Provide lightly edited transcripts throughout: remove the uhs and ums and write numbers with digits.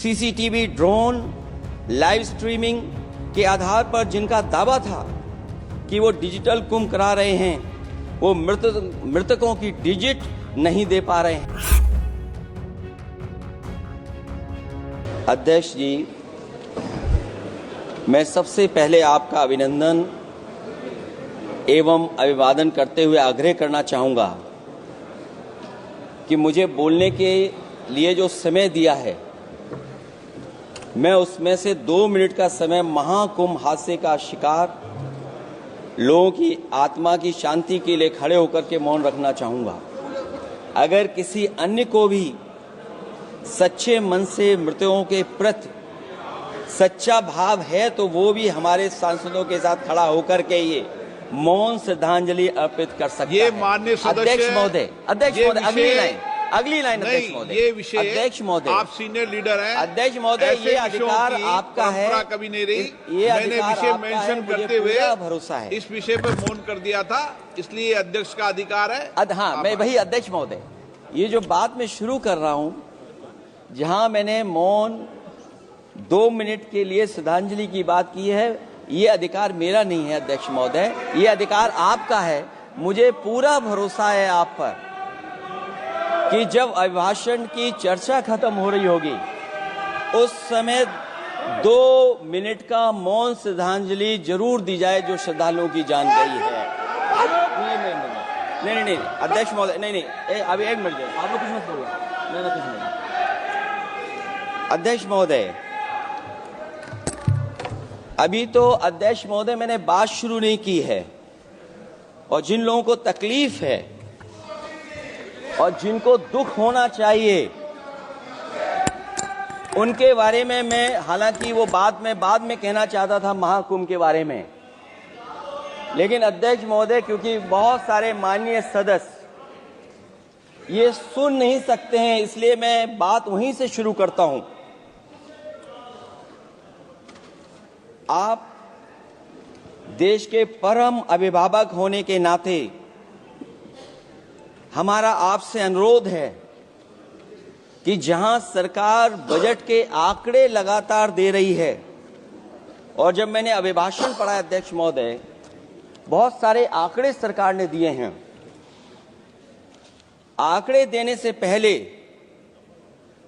CCTV, drone, live streaming के आधार पर जिनका दावा था कि वो डिजिटल कुंभ करा रहे हैं, वो मृतकों की डिजिट नहीं दे पा रहे हैं। अध्यक्ष जी, मैं सबसे पहले आपका अभिनंदन एवं अभिवादन करते हुए आग्रह करना चाहूँगा कि मुझे बोलने के लिए जो समय दिया है, मैं उसमें से 2 मिनट का समय महाकुंभ हादसे का शिकार लोगों की आत्मा की शांति के लिए खड़े होकर के मौन रखना चाहूँगा। अगर किसी अन्य को भी सच्चे मन से मृतकों के प्रति सच्चा भाव है तो वो भी हमारे सांसदों के साथ खड़ा होकर के ये मौन श्रद्धांजलि अर्पित कर सकता ये है। माननीय सदस्य अध्यक्ष महोदय, अगली लाइन अध्यक्ष महोदय, ये विषय अध्यक्ष महोदय, आप सीनियर लीडर हैं। अध्यक्ष महोदय, ये अधिकार आपका है। कभी नहीं रही। ये मैंने विषय मेंशन करते हुए भरोसा है, इस विषय पर मौन कर दिया था, इसलिए अध्यक्ष का अधिकार है। हाँ, मैं वही अध्यक्ष महोदय, ये जो बात मैं शुरू कर रहा हूं, जहां मैंने मौन 2 मिनट के लिए श्रद्धांजलि की बात की है, ये अधिकार मेरा नहीं है अध्यक्ष महोदय, ये अधिकार आपका है। मुझे पूरा भरोसा है आप पर कि जब अभिभाषण की चर्चा खत्म हो रही होगी उस समय 2 मिनट का मौन श्रद्धांजलि जरूर दी जाए जो श्रद्धालुओं की जान गई है। नहीं अध्यक्ष महोदय, नहीं अभी 1 मिनट आप लोग कुछ मत बोलो, नहीं कुछ नहीं। अध्यक्ष महोदय, अभी तो अध्यक्ष महोदय मैंने बात शुरू नहीं की है, और जिन लोगों को तकलीफ है और जिनको दुख होना चाहिए उनके बारे में मैं, हालांकि वो बाद में कहना चाहता था महाकुंभ के बारे में, लेकिन अध्यक्ष महोदय क्योंकि बहुत सारे माननीय सदस्य ये सुन नहीं सकते हैं, इसलिए मैं बात वहीं से शुरू करता हूं। आप देश के परम अभिभावक होने के नाते हमारा आपसे अनुरोध है कि जहां सरकार बजट के आंकड़े लगातार दे रही है, और जब मैंने अभिभाषण पढ़ा अध्यक्ष महोदय, बहुत सारे आंकड़े सरकार ने दिए हैं। आंकड़े देने से पहले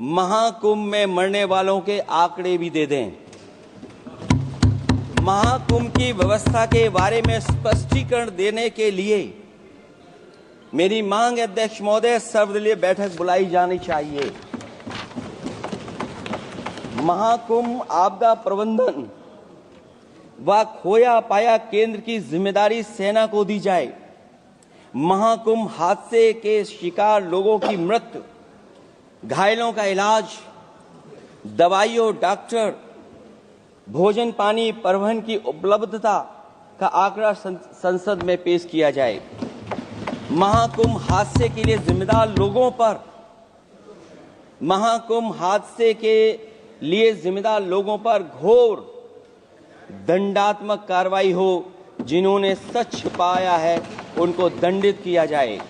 महाकुंभ में मरने वालों के आंकड़े भी दे दें। महाकुंभ की व्यवस्था के बारे में स्पष्टीकरण देने के लिए मेरी मांग अध्यक्ष महोदय, सर्वदलीय बैठक बुलाई जानी चाहिए। महाकुंभ आपदा प्रबंधन व खोया पाया केंद्र की जिम्मेदारी सेना को दी जाए। महाकुंभ हादसे के शिकार लोगों की मृत्यु, घायलों का इलाज, दवाइयों, डॉक्टर, भोजन पानी, परिवहन की उपलब्धता का आंकड़ा संसद में पेश किया जाए। महाकुंभ हादसे के लिए जिम्मेदार लोगों पर, महाकुंभ हादसे के लिए जिम्मेदार लोगों पर घोर दंडात्मक कार्रवाई हो। जिन्होंने सच छिपाया है उनको दंडित किया जाए।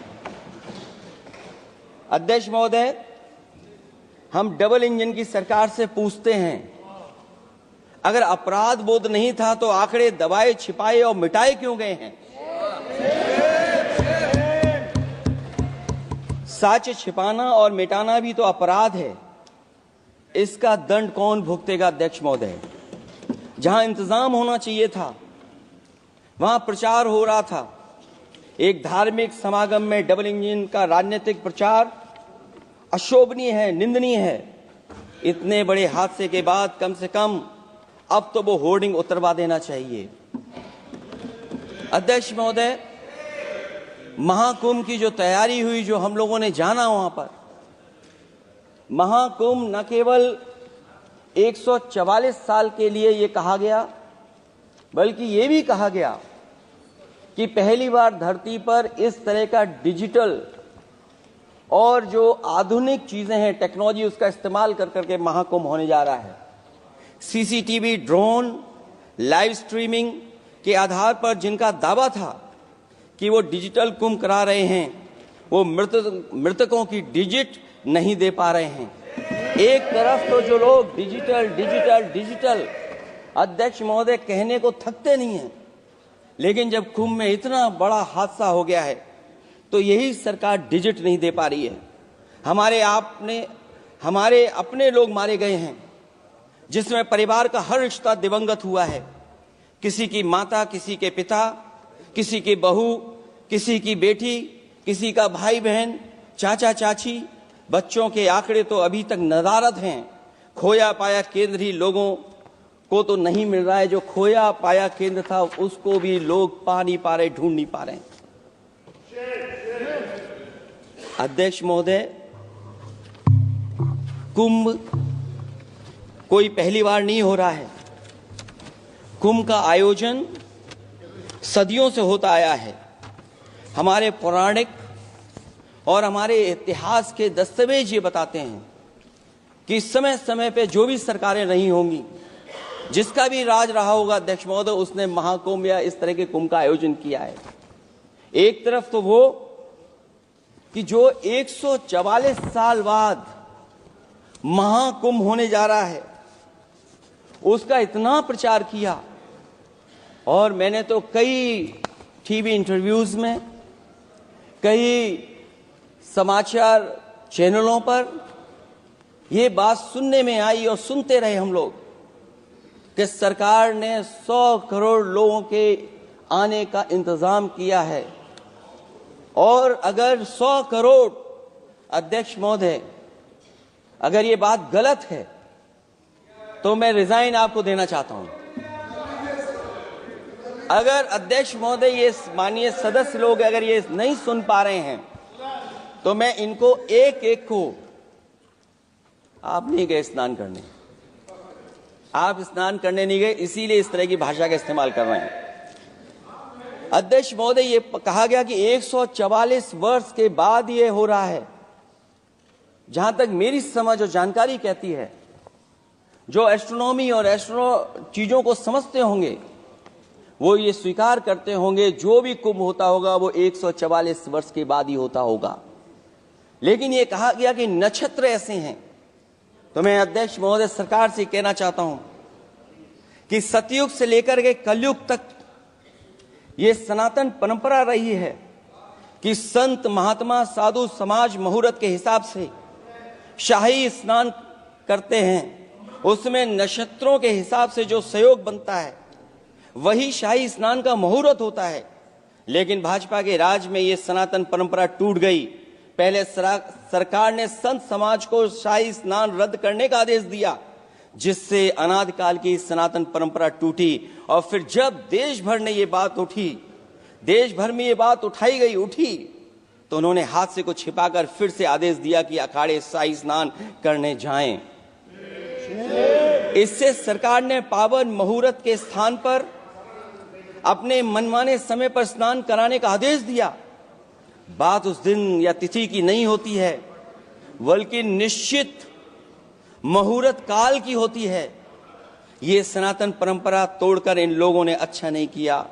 अध्यक्ष महोदय, हम डबल इंजन की सरकार से पूछते हैं, अगर अपराध बोध नहीं था तो आंकड़े दबाए, छिपाए और मिटाए क्यों गए हैं? सच छिपाना और मिटाना भी तो अपराध है। इसका दंड कौन भुगतेगा अध्यक्ष महोदय? जहां इंतजाम होना चाहिए था वहां प्रचार हो रहा था। एक धार्मिक समागम में डबल इंजन का राजनीतिक प्रचार अशोभनीय है, निंदनीय है। इतने बड़े हादसे के बाद कम से कम अब तो वो होर्डिंग उतरवा देना चाहिए। अध्यक्ष महोदय, महाकुंभ की जो तैयारी हुई, जो हम लोगों ने जाना वहां पर, महाकुंभ न केवल 144 साल के लिए ये कहा गया, बल्कि ये भी कहा गया कि पहली बार धरती पर इस तरह का डिजिटल और जो आधुनिक चीजें हैं, टेक्नोलॉजी, उसका इस्तेमाल कर करके महाकुंभ होने जा रहा है। सीसीटीवी, ड्रोन, लाइव स्ट्रीमिंग के आधार पर जिनका दावा था कि वो डिजिटल कुंभ करा रहे हैं, वो मृतकों की डिजिट नहीं दे पा रहे हैं। एक तरफ तो जो लोग डिजिटल डिजिटल डिजिटल अध्यक्ष महोदय कहने को थकते नहीं हैं, लेकिन जब कुंभ में इतना बड़ा हादसा हो गया है तो यही सरकार डिजिट नहीं दे पा रही है। हमारे अपने लोग मारे गए हैं, जिसमें परिवार का हर रिश्ता दिवंगत हुआ है। किसी की माता, किसी के पिता, किसी की बहू, किसी की बेटी, किसी का भाई बहन, चाचा चाची, बच्चों के आंकड़े तो अभी तक नदारद हैं। खोया पाया केंद्र ही लोगों को तो नहीं मिल रहा है, जो खोया पाया केंद्र था उसको भी लोग पा नहीं पा रहे, ढूंढ नहीं पा रहे। अध्यक्ष महोदय, कुंभ कोई पहली बार नहीं हो रहा है। कुंभ का आयोजन सदियों से होता आया है। हमारे पौराणिक और हमारे इतिहास के दस्तावेज ये बताते हैं कि समय समय पे जो भी सरकारें रही होंगी, जिसका भी राज रहा होगा अध्यक्ष महोदय, उसने महाकुंभ या इस तरह के कुंभ का आयोजन किया है। एक तरफ तो वो कि जो 144 साल बाद महाकुंभ होने जा रहा है, उसका इतना प्रचार किया, और मैंने तो कई टीवी इंटरव्यूज में, कई समाचार चैनलों पर ये बात सुनने में आई और सुनते रहे हम लोग कि सरकार ने 100 करोड़ लोगों के आने का इंतजाम किया है। और अगर 100 करोड़, अध्यक्ष महोदय, अगर ये बात गलत है तो मैं रिजाइन आपको देना चाहता हूं। अगर अध्यक्ष महोदय, ये माननीय सदस्य लोग अगर ये नहीं सुन पा रहे हैं तो मैं इनको एक एक को, आप नहीं गए स्नान करने, आप स्नान करने नहीं गए, इसीलिए इस तरह की भाषा का इस्तेमाल कर रहे हैं। अध्यक्ष महोदय, ये कहा गया कि 144 वर्ष के बाद ये हो रहा है। जहां तक मेरी समझ और जानकारी कहती है, जो एस्ट्रोनॉमी और एस्ट्रो चीजों को समझते होंगे वो ये स्वीकार करते होंगे, जो भी कुंभ होता होगा वो 144 वर्ष के बाद ही होता होगा। लेकिन ये कहा गया कि नक्षत्र ऐसे हैं, तो मैं अध्यक्ष महोदय सरकार से कहना चाहता हूं कि सतयुग से लेकर के कलयुग तक ये सनातन परंपरा रही है कि संत महात्मा साधु समाज मुहूर्त के हिसाब से शाही स्नान करते हैं। उसमें नक्षत्रों के हिसाब से जो सहयोग बनता है वही शाही स्नान का मुहूर्त होता है। लेकिन भाजपा के राज में ये सनातन परंपरा टूट गई। पहले सरकार ने संत समाज को शाही स्नान रद्द करने का आदेश दिया, जिससे अनादिकाल की सनातन परंपरा टूटी। और फिर जब देश भर में ये बात उठी, तो उन्होंने हादसे को छिपाकर फिर से आदेश दिया कि अखाड़े शाही स्नान करने जाएं। इससे सरकार ने पावन मुहूर्त के स्थान पर अपने मनमाने समय पर स्नान कराने का आदेश दिया। बात उस दिन या तिथि की नहीं होती है, बल्कि निश्चित मुहूर्त काल की होती है। ये सनातन परंपरा तोड़कर इन लोगों ने अच्छा नहीं किया।